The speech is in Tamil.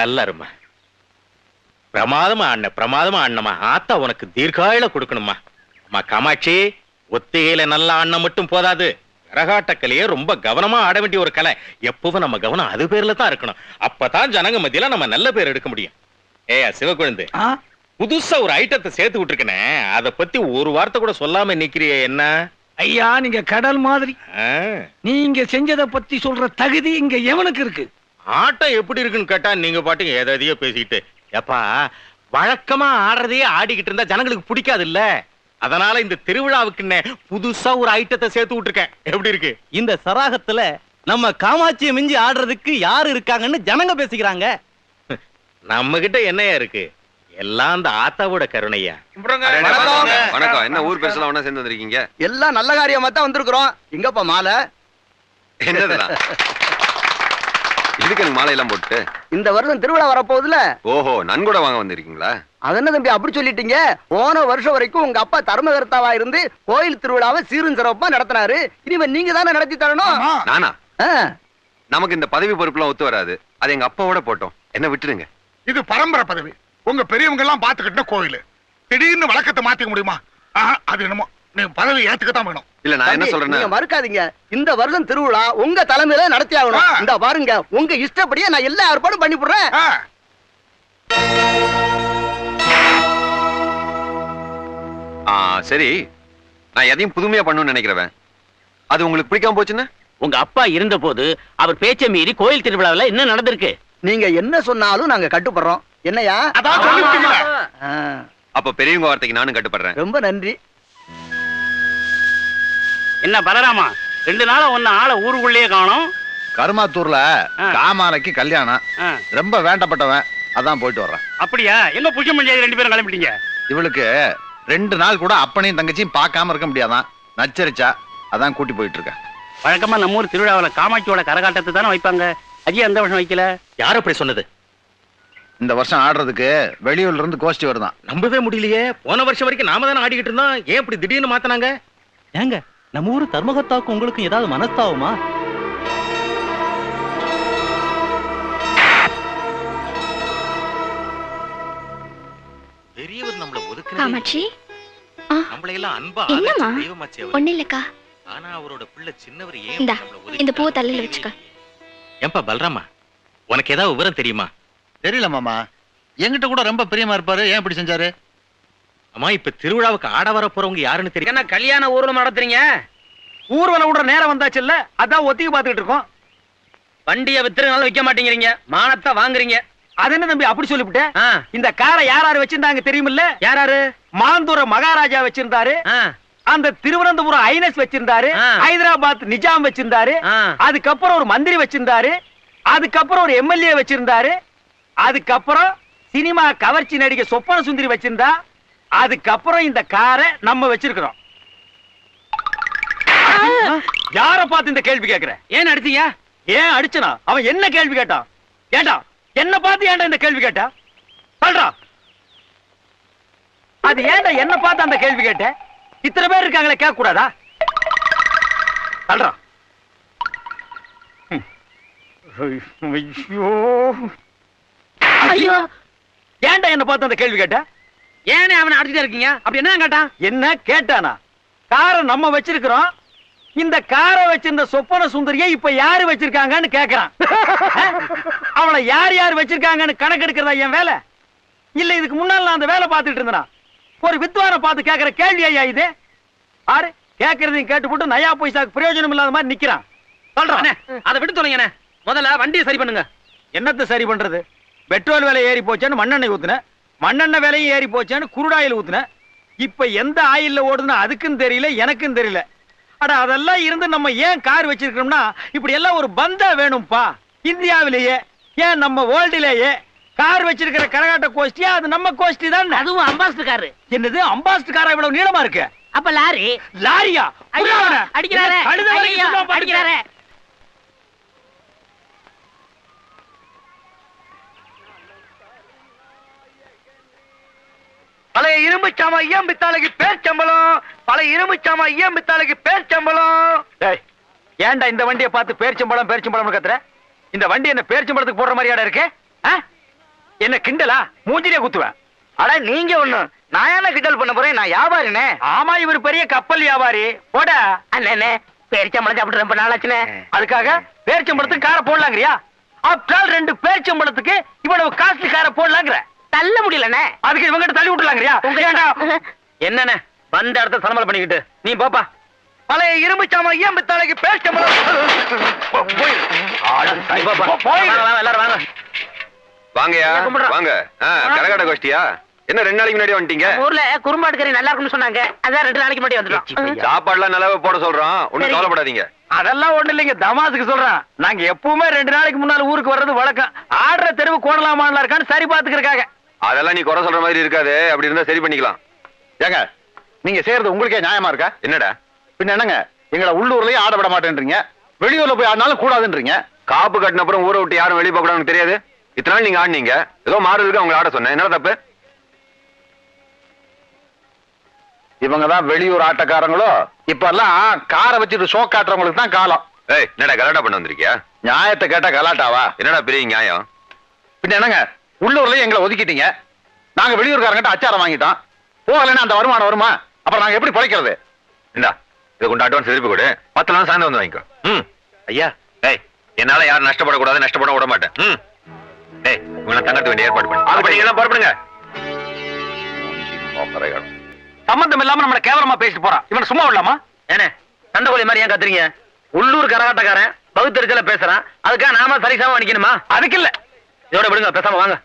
நல்ல அருமா. பிரமாதமா அண்ணமா. ஆத்தா உனக்கு தீர்காயில கொடுக்கணுமா. அம்மா காமாட்சி, ஒத்திகையில நல்ல அண்ணன் மட்டும் போதாது, கரகாட்டக்கலையே ரொம்ப கவனமா ஆட வேண்டிய ஒரு கலை. எப்பவும் நம்ம கவனம் அது பேர்ல தான் இருக்கணும். அப்பதான் ஜனங்க மத்தியில நம்ம நல்ல பேர் எடுக்க முடியும். ஏயா சிவகுழந்து, புதுசா ஒரு ஐட்டத்தை சேர்த்து விட்டுருக்கனே, அத பத்தி ஒரு வார்த்தை கூட சொல்லாம நிக்கிறிய என்ன? ஐயா, நீங்க கடல் மாதிரி. நீங்க செஞ்சதை பத்தி சொல்ற தகுதி இங்க எவனுக்கு இருக்கு? ஆட்டம் எப்படி இருக்குன்னு கேட்டா நீங்க பாட்டுங்க எதையோ பேசிக்கிட்டு. எப்பா, வழக்கமா ஆடுறதையே ஆடிக்கிட்டு இருந்தா ஜனங்களுக்கு பிடிக்காது இல்ல. அதனால இந்த திருவிழாவுக்கு புதுசா ஒரு ஐட்டத்தை சேர்த்து விட்டுருக்கேன். எப்படி இருக்கு? இந்த சராகத்துல நம்ம காமாட்சியை மிஞ்சி ஆடுறதுக்கு யாரு இருக்காங்கன்னு ஜனங்க பேசிக்கிறாங்க. நம்ம கிட்ட என்னையா இருக்கு? எல்லாம் அந்த ஆத்தாவோட கருணையா. வணக்கம். என்ன ஊர் பேசலாம் ஒண்ணா சேர்ந்து வந்திருக்கீங்க? எல்லாம் நல்ல காரியமா தான் வந்திருக்கிறோம். எங்கப்பா மாலை? என்னதுதான் இதுக்கு எனக்கு மாலை எல்லாம் போட்டு? இந்த வருஷம் திருவிழா வரப்போகுதுல. ஓஹோ, நன்கொடை வாங்க வந்திருக்கீங்களா? அதென்ன தம்பி அப்படி சொல்லிட்டீங்க? போன வருஷம் வரைக்கும் உங்க அப்பா தர்மகர்த்தாவா இருந்து கோயில் திருவிழாவை சீரும் சிறப்பா நடத்தினாரு. இனிமே நீங்க தானே நடத்தி தரணும். நானா? நமக்கு இந்த பதவி பொறுப்புலாம் ஒத்து வராது. அது எங்க அப்பாவோட போட்டோம். என்ன விட்டுருங்க. இது பரம்பரை பதவி. உங்க பெரியவங்க எல்லாம் பாத்துக்கிட்ட கோயில் திடீர்னு வழக்கத்தை மாத்திக்க முடியுமா? அது என்னமோ நீ பதவி ஏத்துக்கத்தான் வேணும். இல்ல, நான் என்ன சொல்றேன்னா, நீங்க மறுக்காதீங்க. இந்த வருஷம் திருவிழா உங்க தலைமையில நடத்தி ஆகணும். இந்த பாருங்க, உங்க இஷ்டப்படியே நான் எல்லா ஏற்பாடும் பண்ணி போடுறேன். சரி, நான் எதையும் புதுமையா பண்ணணும்னு நினைக்கிறவன். அது உங்களுக்கு பிடிக்காம போச்சுன்னா? உங்க அப்பா இருந்த போது அவர் பேச்சை மீறி கோயில் திருவிழாவில் என்ன நடந்திருக்கு? நீங்க என்ன சொன்னாலும் நாங்க கட்டுப்படுறோம். என்னையா? அப்ப பெரியவங்க வார்த்தைக்கு நானும் கட்டுப்படுறேன். ரொம்ப நன்றி. என்ன பலராமா, 2 நாளா ஒன்னு ஆள ஊருக்குள்ளேயே காணோம். கருமாத்தூர்ல காமாலைக்கு கல்யாணம். ரொம்ப வேண்டப்பட்டவன், அதான் போயிட்டு வர்றேன். அப்படியா? என்ன புஷ்யம் பஞ்சாயத்து 2 பேரும் கிளம்பிட்டீங்க? இவளுக்கு 2 நாள் கூட அப்பனையும் தங்கச்சியும் பார்க்காம இருக்க முடியாதான், நச்சரிச்சா. அதான் கூட்டி போயிட்டு இருக்கேன். வழக்கமா நம்ம ஊர் திருவிழாவில் காமாட்சியோட கரகாட்டத்தை தானே வைப்பாங்க. அஜய் அந்த வருஷம் வைக்கல. யார் அப்படி சொன்னது? இந்த வருஷம் ஆடுறதுக்கு வெளியூர்ல இருந்து கோஷ்டி வருதான். நம்பவே முடியலையே. போன வருஷம் வரைக்கும் நாம தானே ஆடிக்கிட்டு இருந்தோம். ஏன் இப்படி திடீர்னு மாத்தினாங்க? ஏங்க, நம்ம ஊரு தர்மகத்தாவுக்கு உங்களுக்கு ஏதாவது மனஸ்தாவமா? பெரியவர் நம்மள ஒதுக்குறது. காமாட்சி, நம்மள எல்லாம் அன்பா தெய்வமாச்சு அவர். ஒண்ணு இல்லக்கா. ஆனா அவரோட பிள்ளை சின்னவர் ஏன் இந்த நம்மள ஒதுக்கி? இந்த பூ தலையில வச்சுக்க. ஏன்பா பலராமா, உனக்கு ஏதாவது விவரம் தெரியுமா? தெரியல மாமா, என்கிட்ட கூட ரொம்ப பிரியமா இருப்பாரு. ஏன் இப்படி செஞ்சாரு? அம்மா, இப்ப திருவிழாவுக்கு ஆட வர போறவங்க யாருன்னு தெரியும்? என்ன கல்யாண ஊர்வலம் நடத்துறீங்க? ஊர்வலம் விடுற நேரம் வந்தாச்சு இல்ல, அதான் ஒத்திக்கு பாத்துக்கிட்டு இருக்கோம். வண்டியை வித்துறதுனால விற்க மாட்டேங்கிறீங்க, மானத்தை வாங்குறீங்க. அது என்ன தம்பி அப்படி சொல்லிவிட்டேன்? இந்த காரை யாராரு வச்சிருந்தாங்க தெரியுமில்ல? யாராரு? மாந்தூர மகாராஜா வச்சிருந்தாரு, அந்த திருவனந்தபுரம் ஐனஸ் வச்சிருந்தாரு, ஹைதராபாத் நிஜாம் வச்சிருந்தாரு, அதுக்கப்புறம் ஒரு மந்திரி வச்சிருந்தாரு, அதுக்கப்புறம் ஒரு எம்எல்ஏ வச்சிருந்தாரு, அதுக்கப்புறம் சினிமா கவர்ச்சி நடிகை சொப்பன சுந்தரி வச்சிருந்தா, அதுக்கப்புறம் இந்த காரை நம்ம வச்சிருக்கிறோம். யார பார்த்து இந்த கேள்வி கேட்கிற? ஏன் அடிச்சீங்க? ஏன் அடிச்சனா? அவன் என்ன கேள்வி கேட்டான்? ஏண்டா என்ன பார்த்து ஏன்டா இந்த கேள்வி கேட்டா? சொல்றா. அது ஏன்டா என்ன பார்த்து அந்த கேள்வி கேட்ட? இத்தனை பேர் இருக்காங்களே, கேட்க கூடாதா? சொல்றா. ஐயோ, ஏன்டா என்ன பார்த்து அந்த கேள்வி கேட்ட? ஏனே அவனை அடிச்சுட்டே இருக்கீங்க? அப்படி என்ன கேட்டான்? என்ன கேட்டானா? காரை நம்ம வச்சிருக்கிறோம், இந்த காரை வச்சிருந்த சொப்பன சுந்தரியை இப்ப யாரு வச்சிருக்காங்கன்னு கேக்குறான். அவளை யார் யார் வச்சிருக்காங்கன்னு கணக்கெடுக்கிறதா என் வேலை? இல்ல இதுக்கு முன்னால நான் அந்த வேலை பார்த்துட்டு இருந்தேனா? ஒரு வித்வானை பார்த்து கேட்கிற கேள்வி ஐயா இது? ஆறு கேட்கறதையும் கேட்டு போட்டு நயா பைசாக்கு பிரயோஜனம் இல்லாத மாதிரி நிக்கிறான். சொல்றான். அதை விட்டு தொலைங்க. முதல்ல வண்டியை சரி பண்ணுங்க. என்னத்தை சரி பண்றது? பெட்ரோல் விலை ஏறி போச்சேன்னு மண்ணெண்ணெய் ஊத்துன, மண்ணெண்ணெய் விலையும் ஏறி போச்சேன்னு குருடாயில் ஊத்துன. இப்ப எந்த ஆயில்ல ஓடுதுன்னு அதுக்கும் தெரியல, எனக்கும் தெரியல. அட அதெல்லாம் இருந்து நம்ம ஏன் கார் வச்சிருக்கோம்னா, இப்படி எல்லாம் ஒரு பந்தா வேணும்பா. இந்தியாவிலேயே, ஏன் நம்ம வேர்ல்டிலேயே கார் வச்சிருக்கிற கரகாட்ட கோஷ்டியா அது நம்ம கோஷ்டி தான். அதுவும் அம்பாஸ்டர் கார். என்னது அம்பாஸ்டர் காரா இவ்வளவு நீளமா இருக்கு? அப்ப லாரி. லாரியா? அடிக்கிறாரே அடிக்கிறாரே. பழைய இரும்பு சாமா ஐயம் பித்தாளுக்கு பேர் சம்பளம். பழைய இரும்பு சாமா ஐயம் பித்தாளுக்கு பேர் சம்பளம். ஏன்டா இந்த வண்டியை பார்த்து பேர் சம்பளம் பேர் சம்பளம் கத்துற? இந்த வண்டி என்ன பேர் சம்பளத்துக்கு போடுற மாதிரியாடா இருக்கு? என்ன கிண்டலா? மூஞ்சிலே குத்துவேன். அட நீங்க ஒண்ணு, நான் என்ன கிண்டல் பண்ண போறேன்? நான் வியாபாரினே. ஆமா, இவர் பெரிய கப்பல் வியாபாரி. போடா. அண்ணே பேரிச்சம்பளம் சாப்பிட்டு ரொம்ப நாளாச்சுனே. அதுக்காக பேரிச்சம்பழத்துக்கு காரை போடலாங்கிறியா? ஆப்டால் 2 பேரிச்சம்பழத்துக்கு இவ்வளவு காஸ்ட்லி காரை போடலாங்கிற? தள்ள முடியலண்ணே. அதுக்கு இவங்கிட்ட தள்ளி விட்டுலாங்கிறியா? என்னண்ணே வந்த இடத்த சலமலை பண்ணிக்கிட்டு நீ போப்பா. பழைய இரும்பு சாமான் ஏன் பித்தாளைக்கு பேரிச்சம்பழம்? எல்லாரும் வாங்க. வாங்கயா கும்பிடுறோம். வாங்க. கரகாட்ட கோஷ்டியா? என்ன 2 நாளைக்கு முன்னாடி வந்துட்டீங்க? ஊர்ல குறும்பாடு கறி நல்லா இருக்கும்னு சொன்னாங்க, அதான் 2 நாளைக்கு முன்னாடி வந்துட்டோம். சாப்பாடுலாம் நல்லாவே போட சொல்றோம், ஒண்ணும் சரி. கவலைப்படாதீங்க. அதெல்லாம் ஒண்ணு இல்லைங்க, தமாசுக்கு சொல்றேன். நாங்க எப்பவுமே 2 நாளைக்கு முன்னால ஊருக்கு வர்றது வழக்கம். ஆடுற தெருவு கோணலாமான்ல இருக்கான்னு சரி பாத்துக்கிறக்காக. அதெல்லாம் நீ குறை சொல்ற மாதிரி இருக்காது, அப்படி இருந்தா சரி பண்ணிக்கலாம். ஏங்க நீங்க செய்யறது உங்களுக்கே நியாயமா இருக்கா? என்னடா பின்ன என்னங்க, எங்களை உள்ளூர்லயே ஆட விட மாட்டேன்றீங்க, வெளியூர்ல போய் ஆடினாலும் கூடாதுன்றீங்க. காப்பு கட்டின அப்புறம் ஊரை விட்டு யாரும் வெளியே போக கூடாதுன்னு தெரியாது? இத்தனை நாள் நீங்க ஆடினீங்க, ஏதோ மாறுதுக்கு அவங்க ஆட சொன்னேன், என்ன தப்பு? இவங்க தான் வெளியூர் ஆட்டக்காரங்களோ? இப்ப எல்லாம் காரை வச்சுட்டு ஷோ காட்டுறவங்களுக்கு தான் காலம். ஏய், என்னடா கலாட்டா பண்ண வந்திருக்கியா? நியாயத்தை கேட்டா கலாட்டாவா? என்னடா பெரிய நியாயம்? பின்ன என்னங்க, உள்ளூர்லயே எங்களை ஒதுக்கிட்டீங்க, நாங்க வெளியூர்காரங்கிட்ட அச்சாரம் வாங்கிட்டோம், போகலன்னா அந்த வருமானம் வருமா? அப்புறம் நாங்க எப்படி பிழைக்கிறது? இந்தா இதை கொண்டு அட்வான்ஸ் திருப்பி கொடு, 10 நாள் சாயந்தரம் வந்து வாங்கிக்கோ. ஐயா ஏய், என்னால யாரும் நஷ்டப்படக்கூடாது, நஷ்டப்பட விட மாட்டேன். ஏய், உங்களை தங்கத்து வேண்டிய ஏற்பாடு பண்ணி அது பண்ணி எல்லாம் புறப்படுங்க. சம்பந்தம் இல்லாம நம்மள கேவலமா பேசிட்டு போறான். இவன் சும்மா விடலாமா? ஏனே சண்டைக்கோழி மாதிரி ஏன் கத்துறீங்க? உள்ளூர் கரகாட்டக்காரன் பகுத்தறிச்சல பேசுறான், அதுக்காக நாம சரிசமா நிக்கணுமா? அதுக்கு இல்ல, இதோட விடுங்க, பேசாம வாங்க.